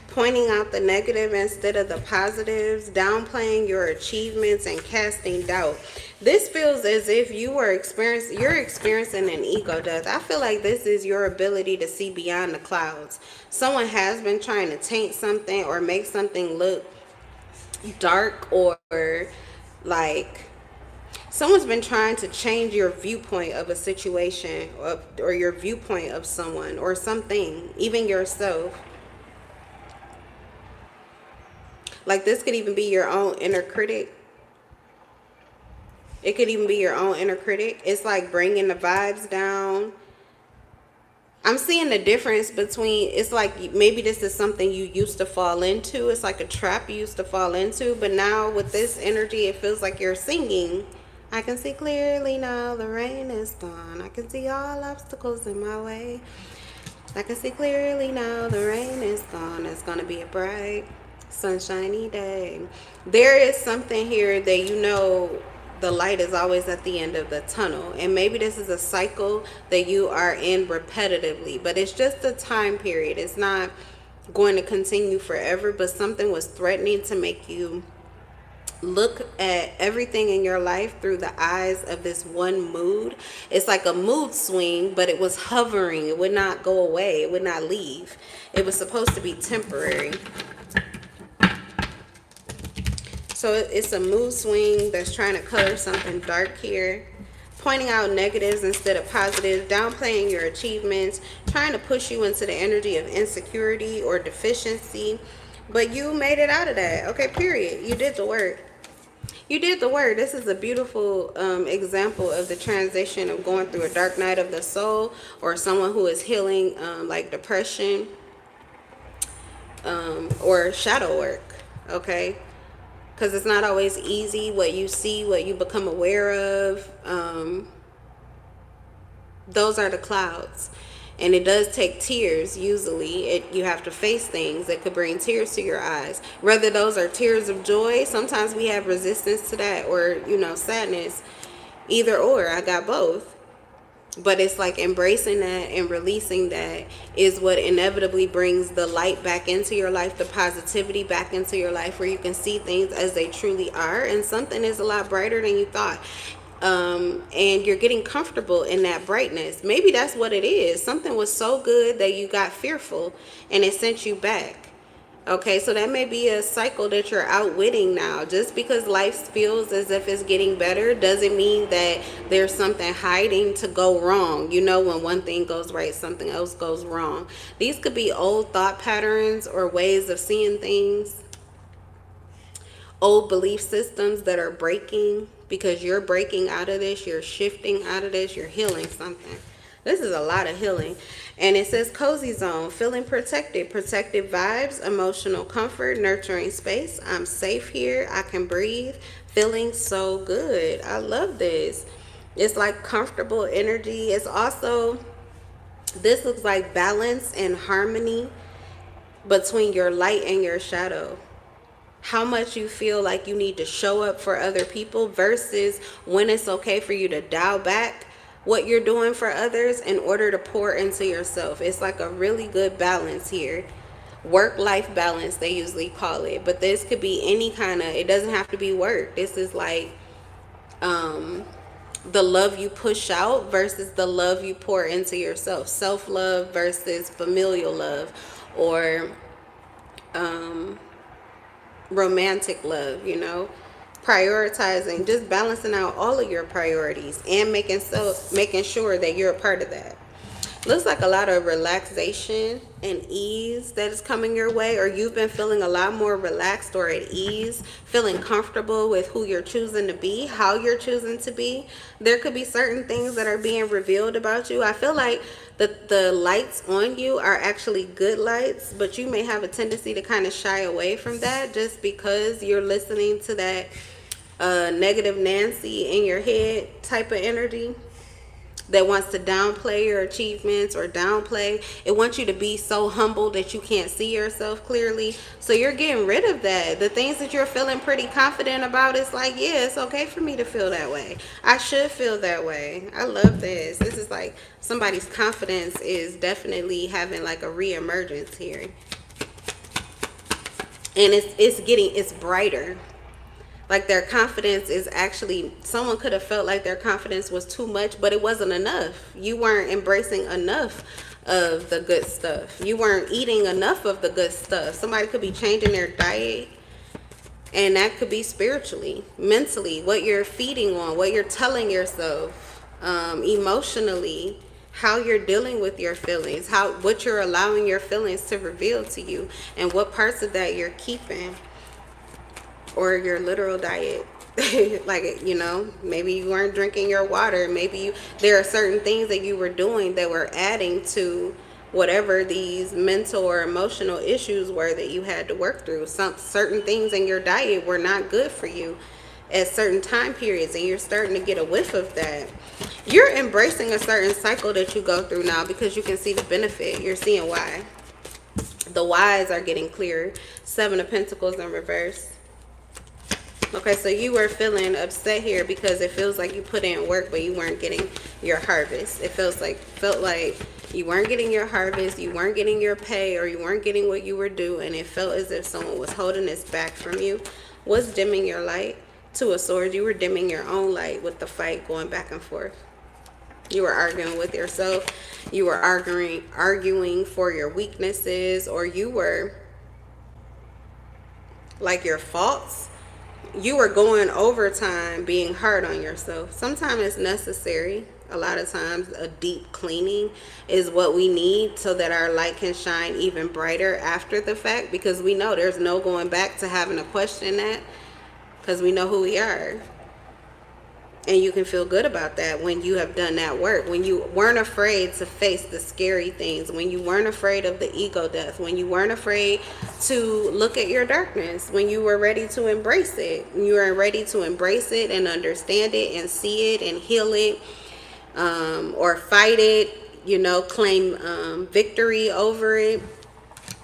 Pointing out the negative instead of the positives, downplaying your achievements and casting doubt. This feels as if you're experiencing an ego death. I feel like this is your ability to see beyond the clouds. Someone has been trying to taint something or make something look dark, or like someone's been trying to change your viewpoint of a situation or your viewpoint of someone or something, even yourself. Like this could even be your own inner critic. It could even be your own inner critic. It's like bringing the vibes down. I'm seeing the difference between, it's like maybe this is something you used to fall into. It's like a trap you used to fall into. But now with this energy, it feels like you're singing. I can see clearly now, the rain is gone. I can see all obstacles in my way. I can see clearly now, the rain is gone. It's going to be a bright, sunshiny day. There is something here that you know the light is always at the end of the tunnel. And maybe this is a cycle that you are in repetitively, but it's just a time period. It's not going to continue forever, but something was threatening to make you look at everything in your life through the eyes of this one mood. It's like a mood swing, but it was hovering. It would not go away. It would not leave. It was supposed to be temporary. So it's a mood swing that's trying to color something dark here, pointing out negatives instead of positives, downplaying your achievements, trying to push you into the energy of insecurity or deficiency. But you made it out of that. Okay, period. You did the work. You did the work. This is a beautiful example of the transition of going through a dark night of the soul, or someone who is healing like depression or shadow work. Okay. Because it's not always easy what you see, what you become aware of. Those are the clouds. And it does take tears, usually. You have to face things that could bring tears to your eyes. Whether those are tears of joy, sometimes we have resistance to that, or, you know, sadness. Either or, I got both. But it's like embracing that and releasing that is what inevitably brings the light back into your life, the positivity back into your life, where you can see things as they truly are, and something is a lot brighter than you thought. And you're getting comfortable in that brightness. Maybe that's what it is. Something was so good that you got fearful and it sent you back. Okay, so that may be a cycle that you're outwitting now. Just because life feels as if it's getting better doesn't mean that there's something hiding to go wrong. You know, when one thing goes right, something else goes wrong. These could be old thought patterns or ways of seeing things, old belief systems that are breaking, because you're breaking out of this, you're shifting out of this, you're healing something. This is a lot of healing. And it says cozy zone, feeling protected, protective vibes, emotional comfort, nurturing space. I'm safe here. I can breathe. Feeling so good. I love this. It's like comfortable energy. It's also, this looks like balance and harmony between your light and your shadow. How much you feel like you need to show up for other people versus when it's okay for you to dial back what you're doing for others in order to pour into yourself. It's like a really good balance here. Work-life balance, they usually call it. But this could be any kind of, it doesn't have to be work. This is like the love you push out versus the love you pour into yourself. Self-love versus familial love, or romantic love, you know. Prioritizing, just balancing out all of your priorities and making sure that you're a part of that. Looks like a lot of relaxation and ease that is coming your way, or you've been feeling a lot more relaxed or at ease, feeling comfortable with who you're choosing to be, how you're choosing to be. There could be certain things that are being revealed about you. I feel like the lights on you are actually good lights, but you may have a tendency to kind of shy away from that just because you're listening to that negative Nancy in your head type of energy that wants to downplay your achievements or downplay. It wants you to be so humble that you can't see yourself clearly. So you're getting rid of that. The things that you're feeling pretty confident about, it's like, yeah, it's okay for me to feel that way. I should feel that way. I love this. This is like somebody's confidence is definitely having like a reemergence here. And it's brighter. Like their confidence is actually, someone could have felt like their confidence was too much, but it wasn't enough. You weren't embracing enough of the good stuff. You weren't eating enough of the good stuff. Somebody could be changing their diet, and that could be spiritually, mentally, what you're feeding on, what you're telling yourself, emotionally, how you're dealing with your feelings, what you're allowing your feelings to reveal to you, and what parts of that you're keeping. Or your literal diet. Like, you know, maybe you weren't drinking your water. Maybe there are certain things that you were doing that were adding to whatever these mental or emotional issues were that you had to work through. Some certain things in your diet were not good for you at certain time periods, and you're starting to get a whiff of that. You're embracing a certain cycle that you go through now because you can see the benefit. You're seeing why. The whys are getting clearer. 7 of Pentacles in reverse. Okay, so you were feeling upset here because it feels like you put in work, but you weren't getting your harvest. It felt like you weren't getting your harvest, you weren't getting your pay, or you weren't getting what you were due, and it felt as if someone was holding this back from you. What's dimming your light? 2 of Swords. You were dimming your own light with the fight going back and forth. You were arguing with yourself. You were arguing for your weaknesses, or you were like your faults. You were going overtime, being hard on yourself. Sometimes it's necessary. A lot of times a deep cleaning is what we need so that our light can shine even brighter after the fact, because we know there's no going back to having to question that, because we know who we are. And you can feel good about that when you have done that work, when you weren't afraid to face the scary things, when you weren't afraid of the ego death, when you weren't afraid to look at your darkness, when you were ready to embrace it. You were ready to embrace it and understand it and see it and heal it, or fight it, you know, claim victory over it,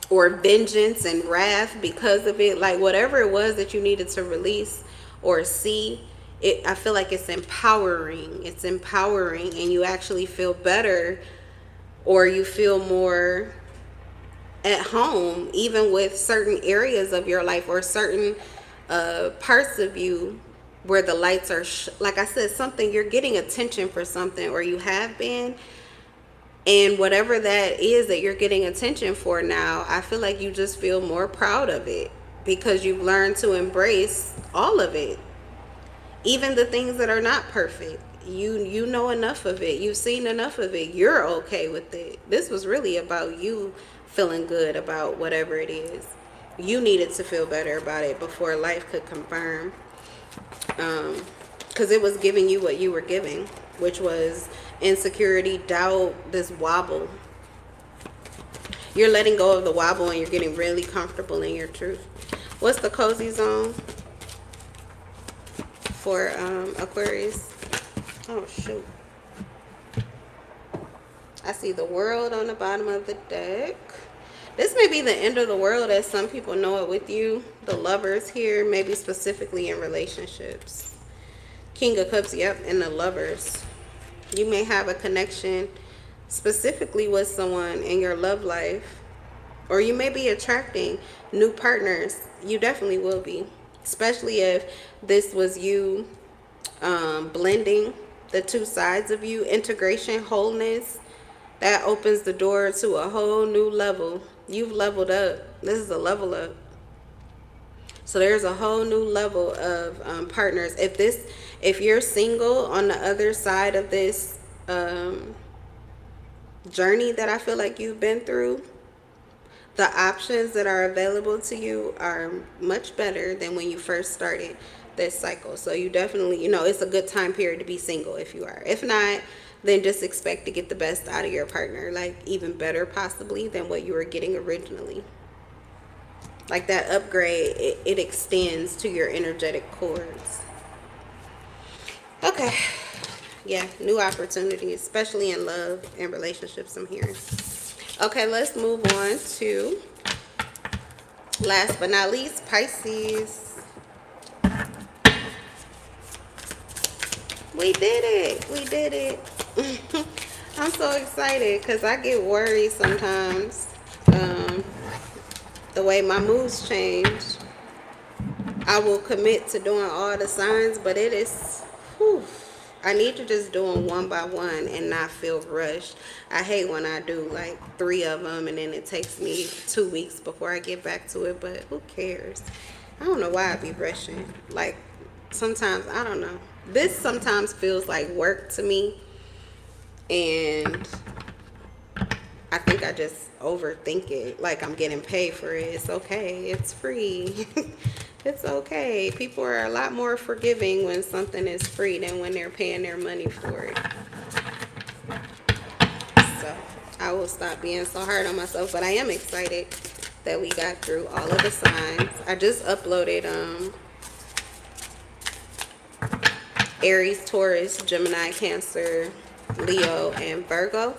or vengeance and wrath because of it. Like whatever it was that you needed to release or see, I feel like it's empowering. It's empowering, and you actually feel better, or you feel more at home, even with certain areas of your life or certain parts of you where the lights are, like I said, something, you're getting attention for something, or you have been. And whatever that is that you're getting attention for now, I feel like you just feel more proud of it because you've learned to embrace all of it. Even the things that are not perfect, you know enough of it, you've seen enough of it, you're okay with it. This was really about you feeling good about whatever it is. You needed to feel better about it before life could confirm, because it was giving you what you were giving, which was insecurity, doubt, this wobble. You're letting go of the wobble and you're getting really comfortable in your truth. What's the cozy zone for Aquarius? Oh shoot, I see the World on the bottom of the deck. This may be the end of the world as some people know it with you. The Lovers here, maybe specifically in relationships. King of Cups, yep, and the Lovers. You may have a connection specifically with someone in your love life, or you may be attracting new partners. You definitely will be, especially if this was you blending the two sides of you. Integration, wholeness, that opens the door to a whole new level. You've leveled up. This is a level up. So there's a whole new level of partners. If you're single on the other side of this journey that I feel like you've been through, the options that are available to you are much better than when you first started this cycle. So you definitely, it's a good time period to be single if you are. If not, then just expect to get the best out of your partner, like even better possibly than what you were getting originally. Like that upgrade, it extends to your energetic cords. Okay. Yeah, new opportunities, especially in love and relationships, I'm hearing. Okay, let's move on to, last but not least, Pisces. We did it. We did it. I'm so excited because I get worried sometimes. The way my moods change, I will commit to doing all the signs, but it is, I need to just do them one by one and not feel rushed. I hate when I do like 3 of them and then it takes me 2 weeks before I get back to it, but who cares? I don't know why I be rushing. Like sometimes, I don't know. This sometimes feels like work to me, and I think I just overthink it. Like I'm getting paid for it. It's okay. It's free. It's okay. People are a lot more forgiving when something is free than when they're paying their money for it. So I will stop being so hard on myself, but I am excited that we got through all of the signs. I just uploaded Aries, Taurus, Gemini, Cancer, Leo, and Virgo.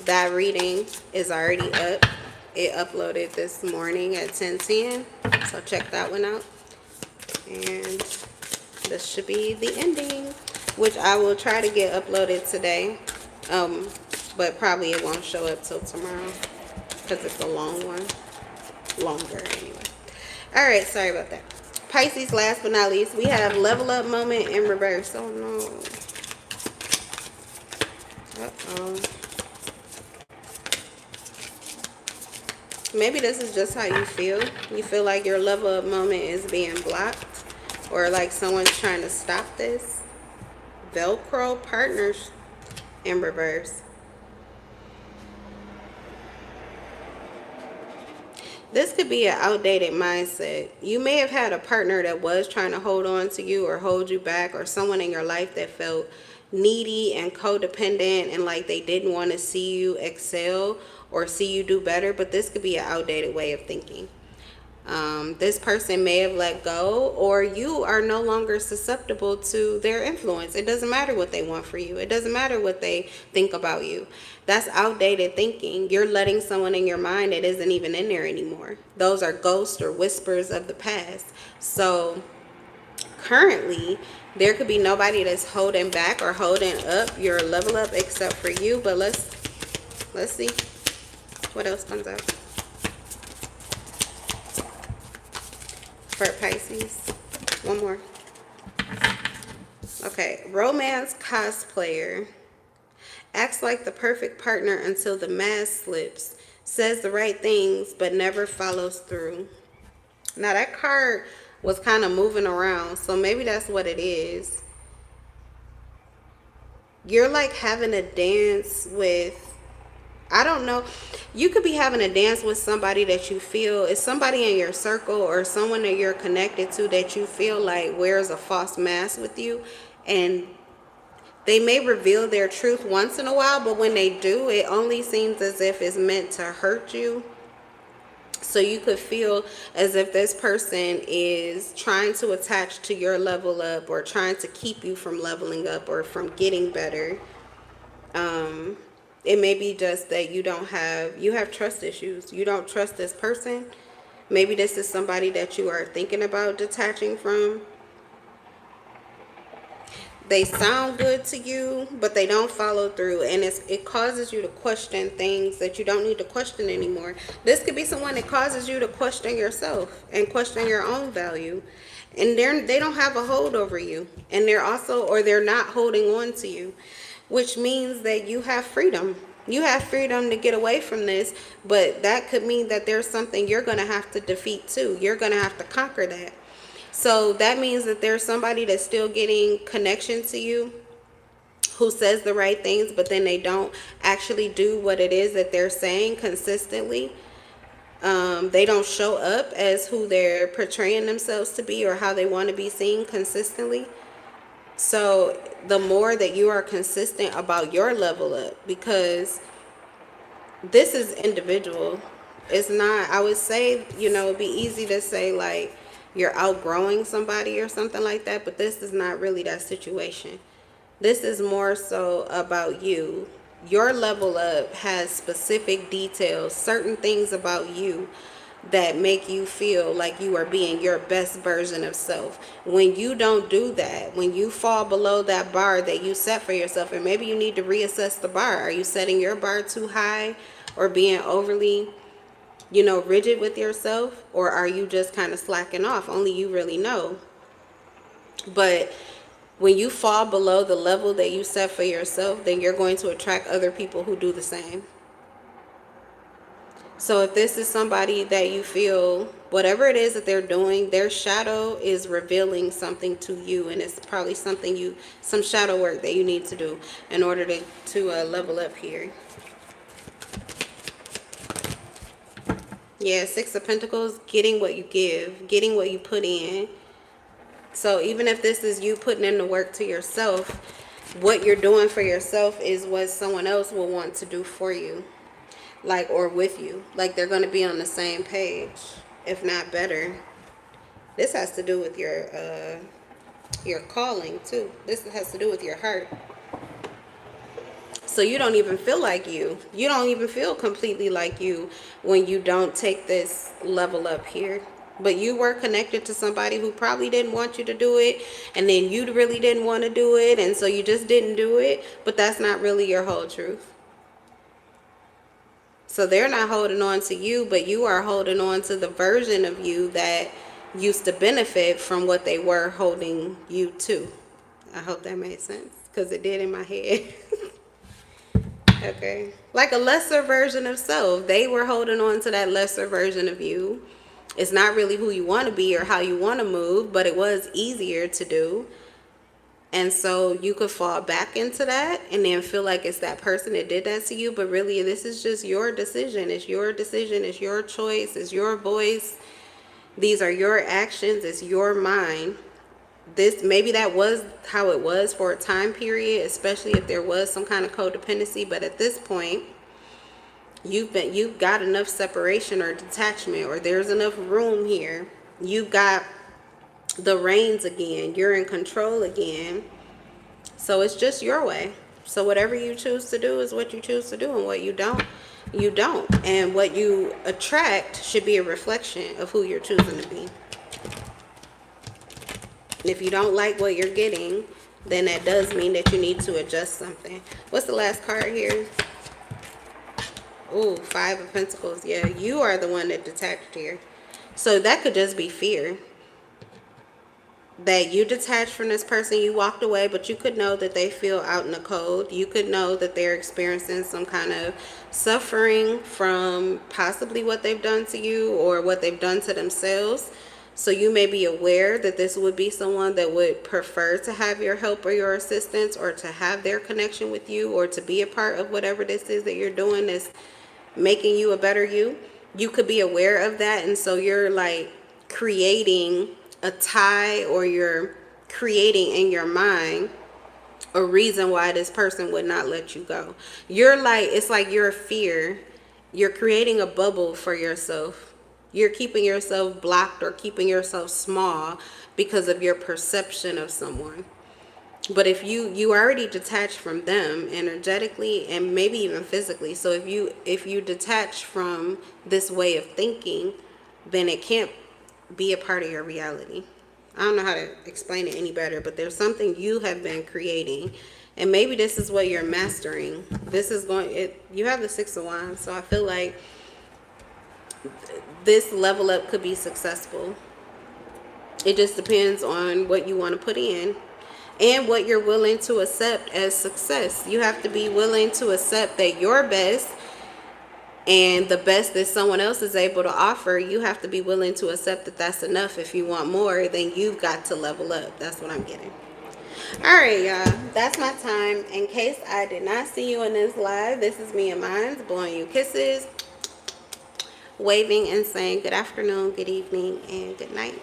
That reading is already up. It uploaded this morning at 10:10, so check that one out. And this should be the ending, which I will try to get uploaded today, but probably it won't show up till tomorrow because it's a long one. Longer anyway. All right, sorry about that. Pisces, last but not least, we have level up moment in reverse. Oh no. Uh-oh. Maybe this is just how you feel. You feel like your level up moment is being blocked, or like someone's trying to stop this. Velcro partners in reverse. This could be an outdated mindset. You may have had a partner that was trying to hold on to you or hold you back, or someone in your life that felt needy and codependent and like they didn't want to see you excel or see you do better. But this could be an outdated way of thinking. This person may have let go, or you are no longer susceptible to their influence. It doesn't matter what they want for you. It doesn't matter what they think about you. That's outdated thinking. You're letting someone in your mind that isn't even in there anymore. Those are ghosts or whispers of the past. So currently, there could be nobody that's holding back or holding up your level up except for you. But let's see what else comes out for Pisces. One more. Okay, romance cosplayer acts like the perfect partner until the mask slips, says the right things but never follows through. Now that card was kind of moving around, so maybe that's what it is. You're like having a dance with, I don't know, you could be having a dance with somebody that you feel is somebody in your circle or someone that you're connected to that you feel like wears a false mask with you, and they may reveal their truth once in a while, but when they do, it only seems as if it's meant to hurt you. So you could feel as if this person is trying to attach to your level up, or trying to keep you from leveling up or from getting better. It may be just that you have trust issues. You don't trust this person. Maybe this is somebody that you are thinking about detaching from. They sound good to you, but they don't follow through, and it causes you to question things that you don't need to question anymore. This could be someone that causes you to question yourself and question your own value, and they don't have a hold over you, and they're not holding on to you, which means that you have freedom. You have freedom to get away from this, but that could mean that there's something you're going to have to defeat too. You're going to have to conquer that. So that means that there's somebody that's still getting connection to you, who says the right things, but then they don't actually do what it is that they're saying consistently. They don't show up as who they're portraying themselves to be or how they want to be seen consistently. So the more that you are consistent about your level up, because this is individual. It's not, I would say, it'd be easy to say like you're outgrowing somebody or something like that, but this is not really that situation. This is more so about you. Your level up has specific details, certain things about you that make you feel like you are being your best version of self. When you don't do that, when you fall below that bar that you set for yourself, and maybe you need to reassess the bar. Are you setting your bar too high or being overly rigid with yourself, or are you just kind of slacking off? Only you really know. But when you fall below the level that you set for yourself, then you're going to attract other people who do the same. So if this is somebody that you feel, whatever it is that they're doing, their shadow is revealing something to you, and it's probably some shadow work that you need to do in order to level up here. Yeah, Six of Pentacles, getting what you give, getting what you put in. So even if this is you putting in the work to yourself, what you're doing for yourself is what someone else will want to do for you. Like, or with you. Like, they're going to be on the same page, if not better. This has to do with your calling, too. This has to do with your heart. So you don't even feel like you. You don't even feel completely like you when you don't take this level up here. But you were connected to somebody who probably didn't want you to do it. And then you really didn't want to do it. And so you just didn't do it. But that's not really your whole truth. So they're not holding on to you, but you are holding on to the version of you that used to benefit from what they were holding you to. I hope that made sense, because it did in my head. Okay. Like a lesser version of self. They were holding on to that lesser version of you. It's not really who you want to be or how you want to move, but it was easier to do. And so you could fall back into that and then feel like it's that person that did that to you. But really, this is just your decision. It's your decision. It's your choice. It's your voice. These are your actions. It's your mind. Maybe that was how it was for a time period, especially if there was some kind of codependency. But at this point, you've got enough separation or detachment, or there's enough room here. You've got the reins again. You're in control again. So it's just your way. So whatever you choose to do is what you choose to do, and what you don't, you don't. And what you attract should be a reflection of who you're choosing to be. If you don't like what you're getting, then that does mean that you need to adjust something. What's the last card here? Ooh, Five of Pentacles. Yeah, you are the one that detached here. So that could just be fear. That you detached from this person, you walked away, but you could know that they feel out in the cold. You could know that they're experiencing some kind of suffering from possibly what they've done to you or what they've done to themselves. So you may be aware that this would be someone that would prefer to have your help or your assistance, or to have their connection with you, or to be a part of whatever this is that you're doing that's making you a better you. You could be aware of that, and so you're like creating a tie, or you're creating in your mind a reason why this person would not let you go. You're like, it's like your fear. You're creating a bubble for yourself. You're keeping yourself blocked or keeping yourself small because of your perception of someone. But if you already detach from them energetically and maybe even physically. So if you detach from this way of thinking, then it can't be a part of your reality. I don't know how to explain it any better, but there's something you have been creating, and maybe this is what you're mastering. This is you have the Six of Wands, so I feel like this level up could be successful. It just depends on what you want to put in and what you're willing to accept as success. You have to be willing to accept that your best and the best that someone else is able to offer, you have to be willing to accept that that's enough. If you want more, then you've got to level up. That's what I'm getting. All right, y'all. That's my time. In case I did not see you in this live, this is me and mine, blowing you kisses, waving and saying good afternoon, good evening, and good night.